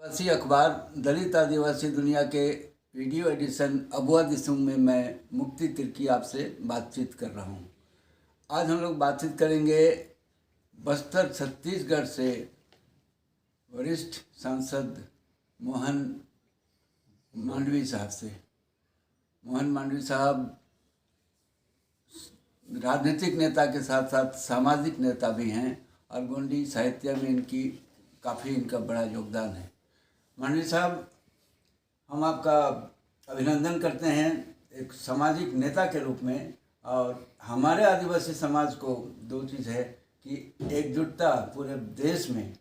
आदिवासी अखबार दलित आदिवासी दुनिया के वीडियो एडिशन अबुआ दिसुम में मैं मुक्ति तिर्की आपसे बातचीत कर रहा हूँ। आज हम लोग बातचीत करेंगे बस्तर छत्तीसगढ़ से वरिष्ठ सांसद मोहन मांडवी साहब से। मोहन मांडवी साहब राजनीतिक नेता के साथ साथ सामाजिक नेता भी हैं और गोंडी साहित्य में इनका बड़ा योगदान है। मांडवी साहब, हम आपका अभिनंदन करते हैं एक सामाजिक नेता के रूप में। और हमारे आदिवासी समाज को दो चीज़ है कि एकजुटता पूरे देश में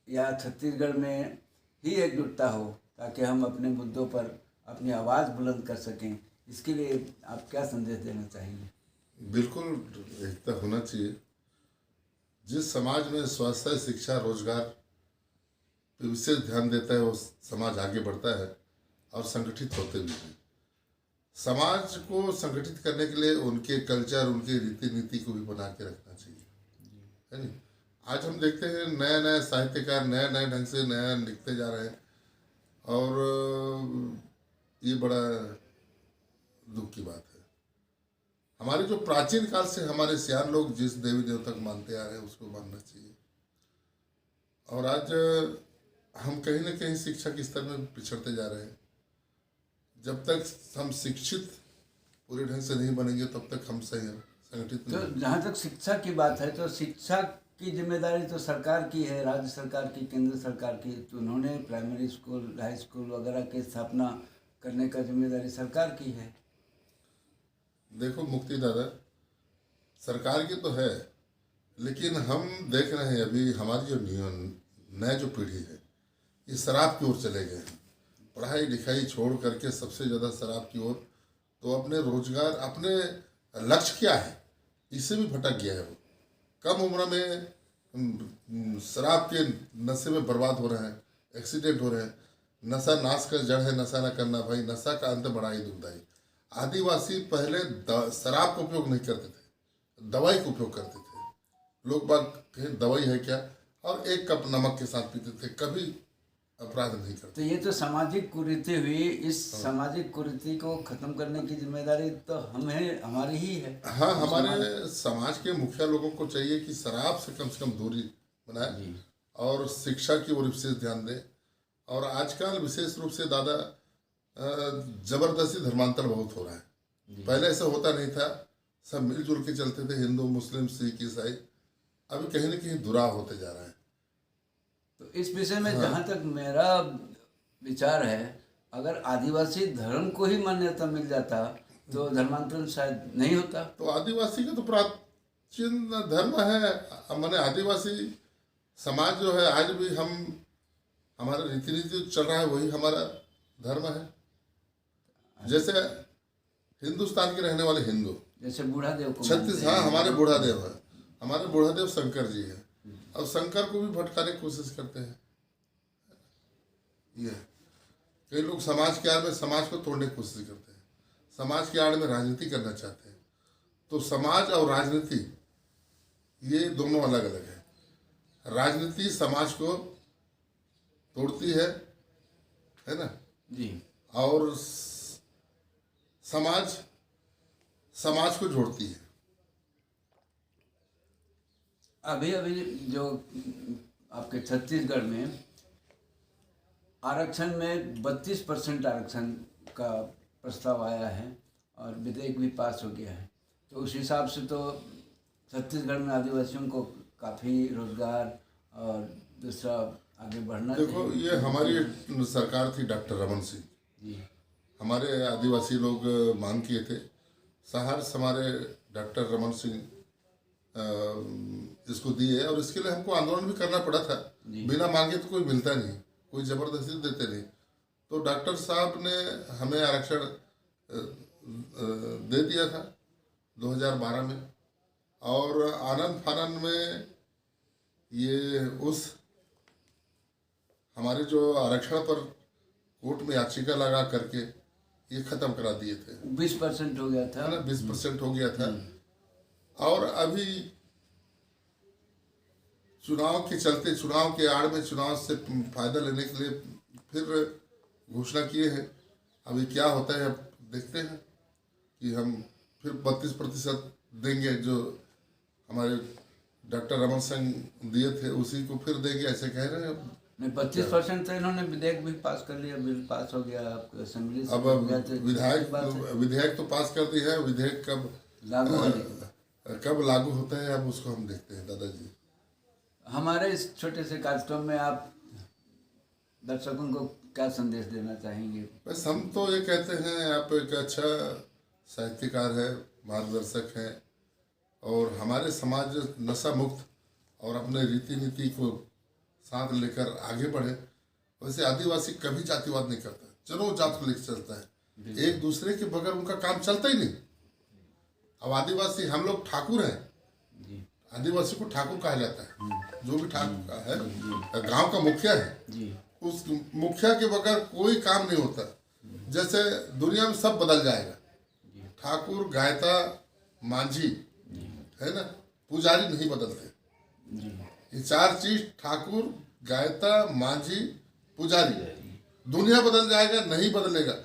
या छत्तीसगढ़ में ही एकजुटता हो, ताकि हम अपने मुद्दों पर अपनी आवाज़ बुलंद कर सकें। इसके लिए आप क्या संदेश देना चाहेंगे? बिल्कुल एकता होना चाहिए। जिस समाज में स्वास्थ्य, शिक्षा, रोजगार पे विशेष ध्यान देता है वो समाज आगे बढ़ता है और संगठित होते भी हैं। समाज को संगठित करने के लिए उनके कल्चर, उनके रीति नीति को भी बना के रखना चाहिए, है नहीं? आज हम देखते हैं नया नया साहित्यकार नया नया ढंग से नया लिखते जा रहे हैं और ये बड़ा दुख की बात है। हमारे जो प्राचीन काल से हमारे सियान लोग जिस देवी देवता को मानते आ रहे हैं उसको मानना चाहिए। और आज हम कहीं ना कहीं शिक्षा के स्तर में पिछड़ते जा रहे हैं। जब तक हम शिक्षित पूरे ढंग से नहीं बनेंगे तब तक हम सही संगठित तो जहाँ तक शिक्षा की बात है तो शिक्षा की जिम्मेदारी तो सरकार की है, राज्य सरकार की, केंद्र सरकार की। तो उन्होंने प्राइमरी स्कूल, हाई स्कूल वगैरह की स्थापना करने का जिम्मेदारी सरकार की है। देखो मुक्ति दादा, सरकार की तो है, लेकिन हम देख रहे हैं अभी हमारी जो नया जो पीढ़ी है ये शराब की ओर चले गए हैं। पढ़ाई लिखाई छोड़ करके सबसे ज़्यादा शराब की ओर। तो अपने रोजगार, अपने लक्ष्य क्या है, इससे भी भटक गया है वो। कम उम्र में शराब के नशे में बर्बाद हो रहे हैं, एक्सीडेंट हो रहे हैं। नशा नाश का जड़ है, नशा ना करना भाई, नशा का अंत बड़ा ही दुखदाई। आदिवासी पहले शराब का उपयोग नहीं करते थे, दवाई का उपयोग करते थे। लोग बाग कहें दवाई है क्या, और एक कप नमक के साथ पीते थे, कभी अपराध नहीं करते। तो ये तो सामाजिक कुरीति हुई। इस सामाजिक कुरीति को खत्म करने की जिम्मेदारी तो हमारी ही है। हाँ, हमारे समाज के मुखिया लोगों को चाहिए कि शराब से कम दूरी बनाए और शिक्षा की ओर विशेष ध्यान दें। और आजकल विशेष रूप से दादा जबरदस्ती धर्मांतर बहुत हो रहा है। पहले ऐसा होता नहीं था, सब मिलजुल के चलते थे, हिंदू, मुस्लिम, सिख, ईसाई। अभी कहीं ना कहीं दुराव होते जा रहा है। तो इस विषय में जहाँ तक मेरा विचार है, अगर आदिवासी धर्म को ही मान्यता मिल जाता तो धर्मांतरण शायद नहीं होता। तो आदिवासी का तो प्राचीन धर्म है। मैंने आदिवासी समाज जो है, आज भी हमारा रीति नीति चल रहा है, वही हमारा धर्म है। जैसे हिंदुस्तान के रहने वाले हिंदू, जैसे बूढ़ा देव को हाँ, हमारे बूढ़ा देव है, हमारे बूढ़ा देव शंकर जी है, और शंकर को भी भटकाने की कोशिश करते हैं। ये कई लोग समाज के आड़ में समाज को तोड़ने की कोशिश करते हैं, समाज के आड़ में राजनीति करना चाहते हैं। तो समाज और राजनीति ये दोनों अलग अलग है। राजनीति समाज को तोड़ती है ना जी, और समाज को जोड़ती है। अभी जो आपके छत्तीसगढ़ में आरक्षण में 32% आरक्षण का प्रस्ताव आया है और विधेयक भी पास हो गया है। तो उस हिसाब से तो छत्तीसगढ़ में आदिवासियों को काफ़ी रोजगार और दूसरा आगे बढ़ना देखो चाहिए। ये हमारी सरकार थी डॉक्टर रमन सिंह जी, हमारे आदिवासी लोग मांग किए थे। सहर्ष हमारे डॉक्टर रमन सिंह इसको दिए, और इसके लिए हमको आंदोलन भी करना पड़ा था। बिना मांगे तो कोई मिलता नहीं, कोई जबरदस्ती देते नहीं। तो डॉक्टर साहब ने हमें आरक्षण दे दिया था 2012 में। और आनंद फानंद में ये उस हमारे जो आरक्षण पर कोर्ट में याचिका लगा करके ये खत्म करा दिए थे। 20% हो गया था ना, 20% हो गया था। और अभी चुनाव के चलते, चुनाव के आड़ में चुनाव से फायदा लेने के लिए फिर घोषणा किए हैं। अभी क्या होता है अब देखते हैं कि हम फिर 32% देंगे, जो हमारे डॉक्टर रमन सिंह दिए थे उसी को फिर देंगे, ऐसे कह रहे हैं। नहीं, 25% से इन्होंने विधेयक भी पास कर लिया, बिल पास हो गया आपका असेंबली से। अब विधेयक तो पास कर दी है, विधेयक कब लागू होता है अब उसको हम देखते हैं दादाजी। हमारे इस छोटे से कार्यक्रम में आप दर्शकों को क्या संदेश देना चाहेंगे? बस हम तो ये कहते हैं, आप एक अच्छा साहित्यकार है, मार्गदर्शक हैं, और हमारे समाज नशा मुक्त और अपने रीति नीति को साथ लेकर आगे बढ़े। वैसे आदिवासी कभी जातिवाद नहीं करता, चलो जात को लेकर चलता है, एक दूसरे के बगैर उनका काम चलता ही नहीं। अब आदिवासी हम लोग ठाकुर हैं, आदिवासी को ठाकुर कहा जाता है, जो भी ठाकुर है गांव का मुखिया है, उस मुखिया के बगैर कोई काम नहीं होता। जैसे दुनिया में सब बदल जाएगा, ठाकुर, गायता, मांझी है ना, पुजारी नहीं बदलते। ये 4 चीज, ठाकुर, गायता, मांझी, पुजारी, दुनिया बदल जाएगा नहीं बदलेगा,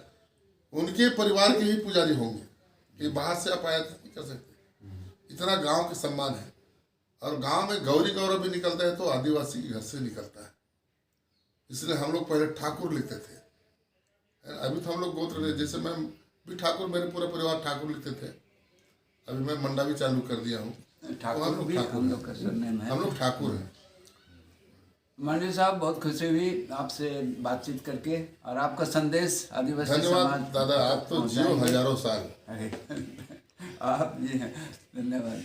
उनके परिवार के ही पुजारी होंगे। ये बाहर से आप आयात नहीं कर सकते। इतना गांव के सम्मान है, और गांव में गौरी गौरव भी निकलता है तो आदिवासी के घर से निकलता है। इसलिए हम लोग पहले ठाकुर लिखते थे, अभी तो हम लोग गोत्र, जैसे मैं भी ठाकुर, मेरे पूरा परिवार ठाकुर लिखते थे, अभी मैं मंडा भी चालू कर दिया हूँ। ठाकुर भी हम लोग का सरनेम है, हम लोग ठाकुर हैं। मंडी साहब, बहुत खुशी हुई आपसे बातचीत करके, और आपका संदेश आदिवासी समाज। धन्यवाद दादा, आप तो जियो हजारों साल। आप जी हैं, धन्यवाद।